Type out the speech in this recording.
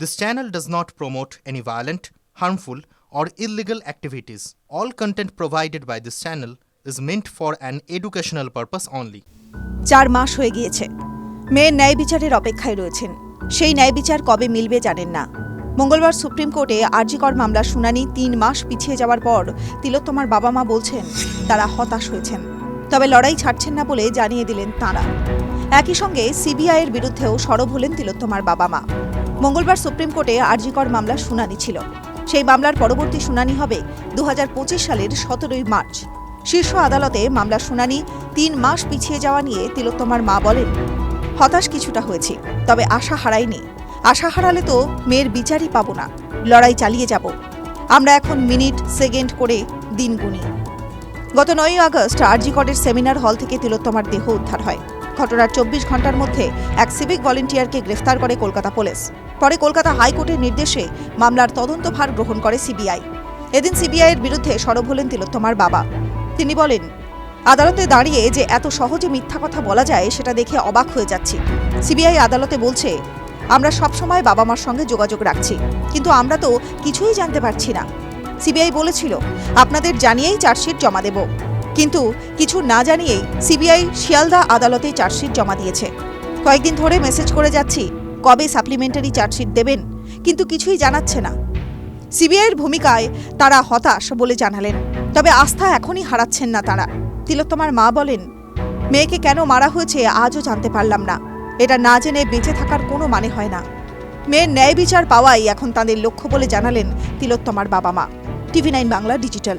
This channel does not promote any violent, harmful, or illegal activities. All content provided by this channel is meant for an educational purpose only. 4 মাস হয়ে গিয়েছে। মেয়ের ন্যায় বিচারের অপেক্ষায় রয়েছেন। সেই ন্যায় বিচার কবে মিলবে জানেন না। মঙ্গলবার সুপ্রিম কোর্টে আরজিকর মামলার শুনানি 3 মাস পিছিয়ে যাওয়ার পর তিলোত্তমার বাবা মা বলছেন তারা হতাশ হয়েছেন। তবে লড়াই ছাড়ছেন না বলে জানিয়ে দিলেন তাঁরা। একই সঙ্গে সিবিআইয়ের বিরুদ্ধেও সরব হলেন তিলোত্তমার বাবা মা। মঙ্গলবার সুপ্রিম কোর্টে আরজিকর মামলার শুনানি ছিল। সেই মামলার পরবর্তী শুনানি হবে 2025 সালের 17 মার্চ। শীর্ষ আদালতে মামলার শুনানি 3 মাস পিছিয়ে যাওয়া নিয়ে তিলোত্তমার মা বলেন, হতাশ কিছুটা হয়েছি, তবে আশা হারাইনি। আশা হারালে তো মেয়ের বিচারই পাবো না। লড়াই চালিয়ে যাব। আমরা এখন মিনিট সেকেন্ড করে দিন গুনি। গত 9 আগস্ট আরজিকরের সেমিনার হল থেকে তিলোত্তমার দেহ উদ্ধার হয়। ঘটনার 24 ঘন্টার মধ্যে এক সিভিক ভলেন্টিয়ারকে গ্রেফতার করে কলকাতা পুলিশ। পরে কলকাতা হাইকোর্টের নির্দেশে মামলার তদন্তভার গ্রহণ করে সিবিআই। এদিন সিবিআইয়ের বিরুদ্ধে সরব হলেন তিলোত্তমার বাবা। তিনি বলেন, আদালতে দাঁড়িয়ে যে এত সহজে মিথ্যা কথা বলা যায় সেটা দেখে অবাক হয়ে যাচ্ছি। সিবিআই আদালতে বলছে, আমরা সবসময় বাবা মার সঙ্গে যোগাযোগ রাখছি, কিন্তু আমরা তো কিছুই জানতে পারছি না। সিবিআই বলেছিল আপনাদের জানিয়েই চার্জশিট জমা দেব, কিন্তু কিছু না জানিয়েই সিবিআই শিয়ালদা আদালতে চার্জশিট জমা দিয়েছে। কয়েকদিন ধরে মেসেজ করে যাচ্ছি কবে সাপ্লিমেন্টারি চার্জশিট দেবেন, কিন্তু কিছুই জানাচ্ছে না। সিবিআইয়ের ভূমিকায় তারা হতাশ বলে জানালেন, তবে আস্থা এখনই হারাচ্ছেন না তারা। তিলোত্তমার মা বলেন, মেয়েকে কেন মারা হয়েছে আজও জানতে পারলাম না। এটা না জেনে বেঁচে থাকার কোনো মানে হয় না। মেয়ের ন্যায় বিচার পাওয়াই এখন তাদের লক্ষ্য বলে জানালেন তিলোত্তমার বাবা মা। TV9 Bangla digital.